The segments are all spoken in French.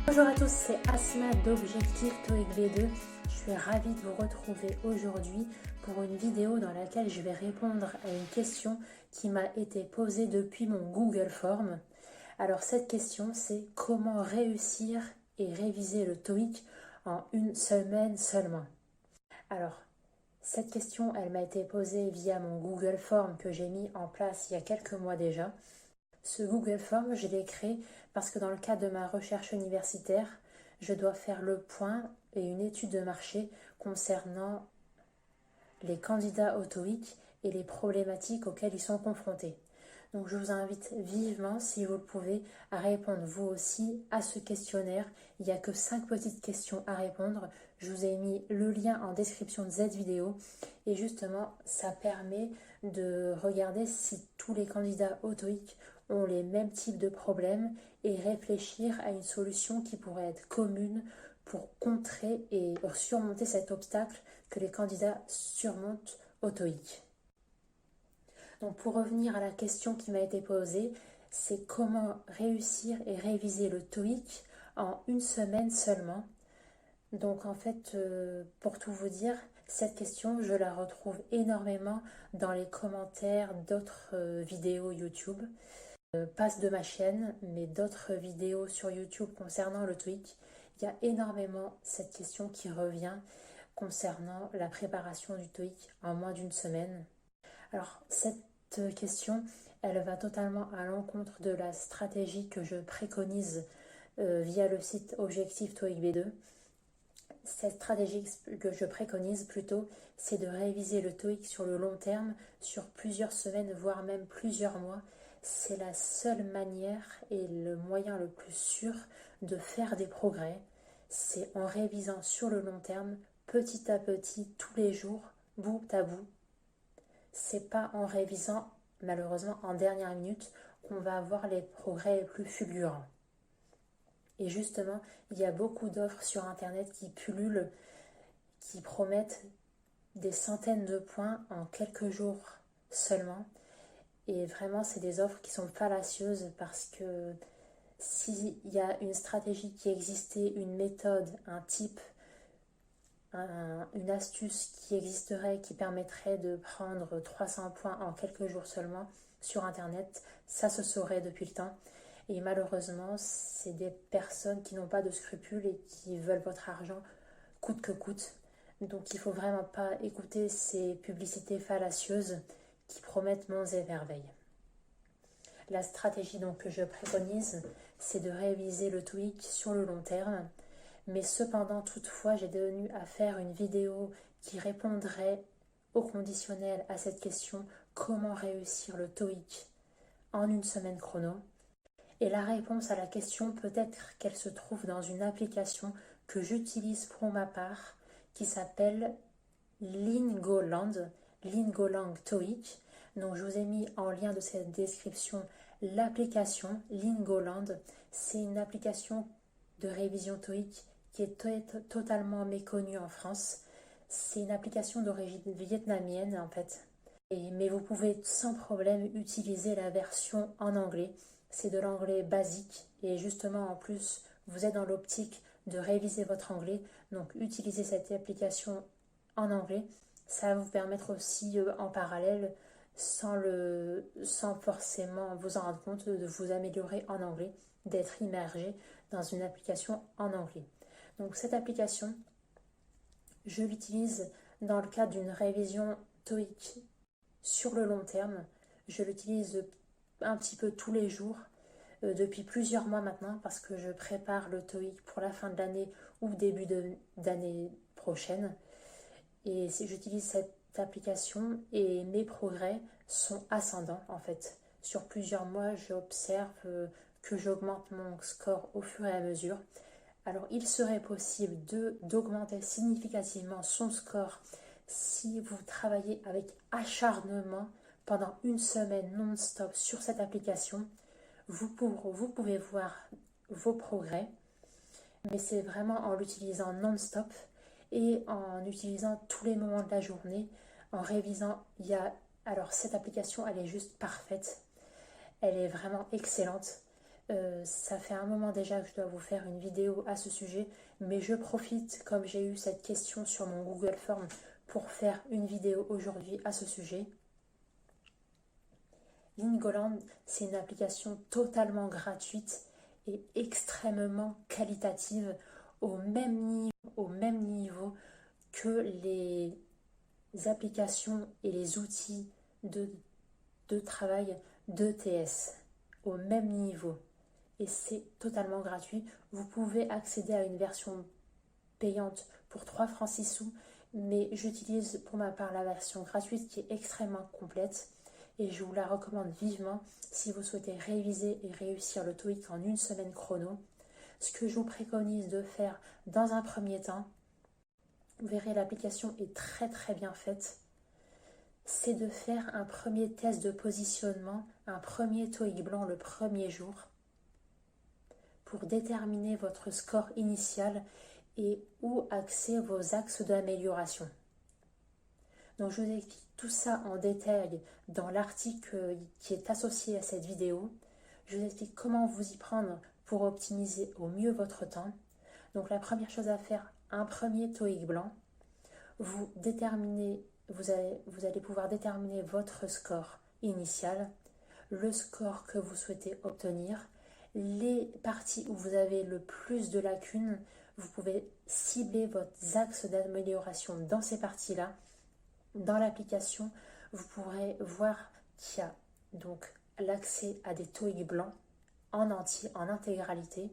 Bonjour à tous, c'est Asma d'Objectif TOEIC V2. Je suis ravie de vous retrouver aujourd'hui pour une vidéo dans laquelle je vais répondre à une question qui m'a été posée depuis mon Google Form. Alors cette question, c'est comment réussir et réviser le TOEIC en une semaine seulement. Alors, cette question, elle m'a été posée via mon Google Form que j'ai mis en place il y a quelques mois déjà. Ce Google Form, je l'ai créé parce que dans le cadre de ma recherche universitaire, je dois faire le point et une étude de marché concernant les candidats au TOEIC et les problématiques auxquelles ils sont confrontés. Donc je vous invite vivement, si vous le pouvez, à répondre vous aussi à ce questionnaire. Il n'y a que 5 petites questions à répondre. Je vous ai mis le lien en description de cette vidéo. Et justement, ça permet de regarder si tous les candidats au TOEIC ont les mêmes types de problèmes et réfléchir à une solution qui pourrait être commune pour contrer et surmonter cet obstacle que les candidats surmontent au TOEIC. Donc pour revenir à la question qui m'a été posée, c'est comment réussir et réviser le TOEIC en une semaine seulement. Donc en fait, pour tout vous dire, cette question, je la retrouve énormément dans les commentaires d'autres vidéos YouTube. Pas de ma chaîne, mais d'autres vidéos sur YouTube concernant le TOEIC. Il y a énormément cette question qui revient concernant la préparation du TOEIC en moins d'une semaine. Alors cette question, elle va totalement à l'encontre de la stratégie que je préconise via le site Objectif TOEIC V2. Cette stratégie que je préconise plutôt, c'est de réviser le TOEIC sur le long terme, sur plusieurs semaines, voire même plusieurs mois. C'est la seule manière et le moyen le plus sûr de faire des progrès. C'est en révisant sur le long terme, petit à petit, tous les jours, bout à bout. C'est pas en révisant, malheureusement, en dernière minute, qu'on va avoir les progrès les plus fulgurants. Et justement, il y a beaucoup d'offres sur Internet qui pullulent, qui promettent des centaines de points en quelques jours seulement. Et vraiment, c'est des offres qui sont fallacieuses parce que s'il y a une stratégie qui existait, une méthode, un type, une astuce qui existerait, qui permettrait de prendre 300 points en quelques jours seulement sur Internet, ça se saurait depuis le temps. Et malheureusement, c'est des personnes qui n'ont pas de scrupules et qui veulent votre argent coûte que coûte. Donc il ne faut vraiment pas écouter ces publicités fallacieuses qui promettent monts et merveilles. La stratégie donc que je préconise, c'est de réviser le TOEIC sur le long terme. Mais cependant, toutefois, j'ai tenu à faire une vidéo qui répondrait au conditionnel à cette question, comment réussir le TOEIC en une semaine chrono. Et la réponse à la question, peut-être qu'elle se trouve dans une application que j'utilise pour ma part, qui s'appelle Lingoland, Lingolang TOEIC. Donc je vous ai mis en lien de cette description l'application Lingoland. C'est une application de révision TOEIC qui est totalement méconnue en France. C'est une application d'origine vietnamienne en fait. Mais vous pouvez sans problème utiliser la version en anglais. C'est de l'anglais basique et justement en plus vous êtes dans l'optique de réviser votre anglais. Donc utilisez cette application en anglais. Ça va vous permettre aussi en parallèle, sans forcément vous en rendre compte, de vous améliorer en anglais, d'être immergé dans une application en anglais. Donc cette application, je l'utilise dans le cadre d'une révision TOEIC sur le long terme. Je l'utilise un petit peu tous les jours depuis plusieurs mois maintenant parce que je prépare le TOEIC pour la fin de l'année ou début d'année prochaine. Et j'utilise cette application et mes progrès sont ascendants en fait. Sur plusieurs mois, j'observe que j'augmente mon score au fur et à mesure. Alors il serait possible d'augmenter significativement son score si vous travaillez avec acharnement pendant une semaine non-stop sur cette application. Vous pouvez voir vos progrès, mais c'est vraiment en l'utilisant non-stop et en utilisant tous les moments de la journée, en révisant. Alors cette application, elle est juste parfaite, elle est vraiment excellente. Ça fait un moment déjà que je dois vous faire une vidéo à ce sujet, mais je profite, comme j'ai eu cette question sur mon Google Form, pour faire une vidéo aujourd'hui à ce sujet. Lingoland, c'est une application totalement gratuite et extrêmement qualitative, au même niveau que les applications et les outils de travail d'ETS, au même niveau. Et c'est totalement gratuit. Vous pouvez accéder à une version payante pour 3 francs 6 sous, mais j'utilise pour ma part la version gratuite qui est extrêmement complète et je vous la recommande vivement si vous souhaitez réviser et réussir le TOEIC en une semaine chrono. Ce que je vous préconise de faire dans un premier temps, vous verrez l'application est très bien faite, c'est de faire un premier test de positionnement, un premier TOEIC blanc le premier jour pour déterminer votre score initial et où axer vos axes d'amélioration. Donc je vous explique tout ça en détail dans l'article qui est associé à cette vidéo. Je vous explique comment vous y prendre pour optimiser au mieux votre temps. Donc la première chose à faire, un premier TOEIC blanc. Vous allez pouvoir déterminer votre score initial, le score que vous souhaitez obtenir, les parties où vous avez le plus de lacunes. Vous pouvez cibler vos axes d'amélioration dans ces parties-là. Dans l'application, vous pourrez voir qu'il y a donc l'accès à des TOEIC blancs en entier, en intégralité.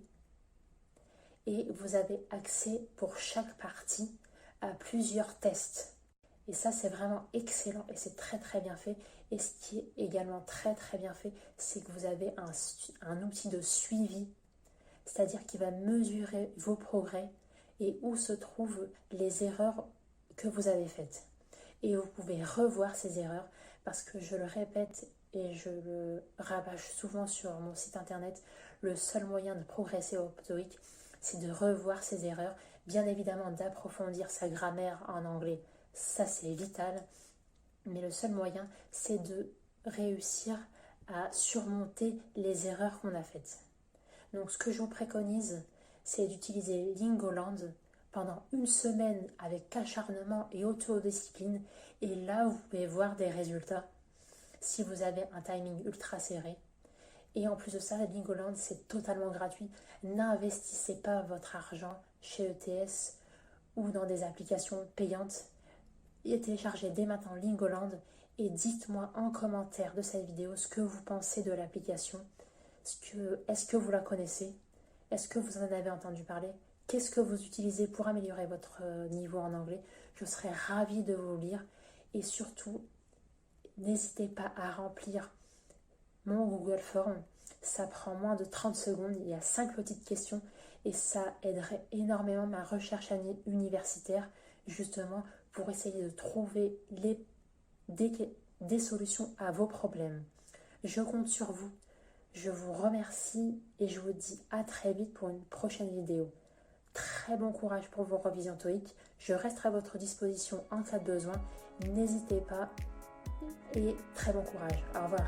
Et vous avez accès pour chaque partie à plusieurs tests. Et ça, c'est vraiment excellent et c'est très bien fait. Et ce qui est également très bien fait, c'est que vous avez un outil de suivi, c'est-à-dire qui va mesurer vos progrès et où se trouvent les erreurs que vous avez faites. Et vous pouvez revoir ces erreurs parce que je le répète et je le rabâche souvent sur mon site internet, le seul moyen de progresser au TOEIC, c'est de revoir ses erreurs, bien évidemment d'approfondir sa grammaire en anglais, ça c'est vital, mais le seul moyen c'est de réussir à surmonter les erreurs qu'on a faites. Donc ce que je vous préconise, c'est d'utiliser Lingoland pendant une semaine avec acharnement et autodiscipline, et là vous pouvez voir des résultats si vous avez un timing ultra serré. Et en plus de ça, Lingoland, c'est totalement gratuit. N'investissez pas votre argent chez ETS ou dans des applications payantes. Et téléchargez dès maintenant Lingoland et dites-moi en commentaire de cette vidéo ce que vous pensez de l'application. Est-ce que vous la connaissez? Est-ce que vous en avez entendu parler? Qu'est-ce que vous utilisez pour améliorer votre niveau en anglais? Je serais ravie de vous lire et surtout, n'hésitez pas à remplir mon Google Form. Ça prend moins de 30 secondes, il y a 5 petites questions et ça aiderait énormément ma recherche universitaire justement pour essayer de trouver des solutions à vos problèmes. Je compte sur vous, je vous remercie et je vous dis à très vite pour une prochaine vidéo. Très bon courage pour vos révisions TOEIC, je resterai à votre disposition en cas de besoin, n'hésitez pas et très bon courage, au revoir.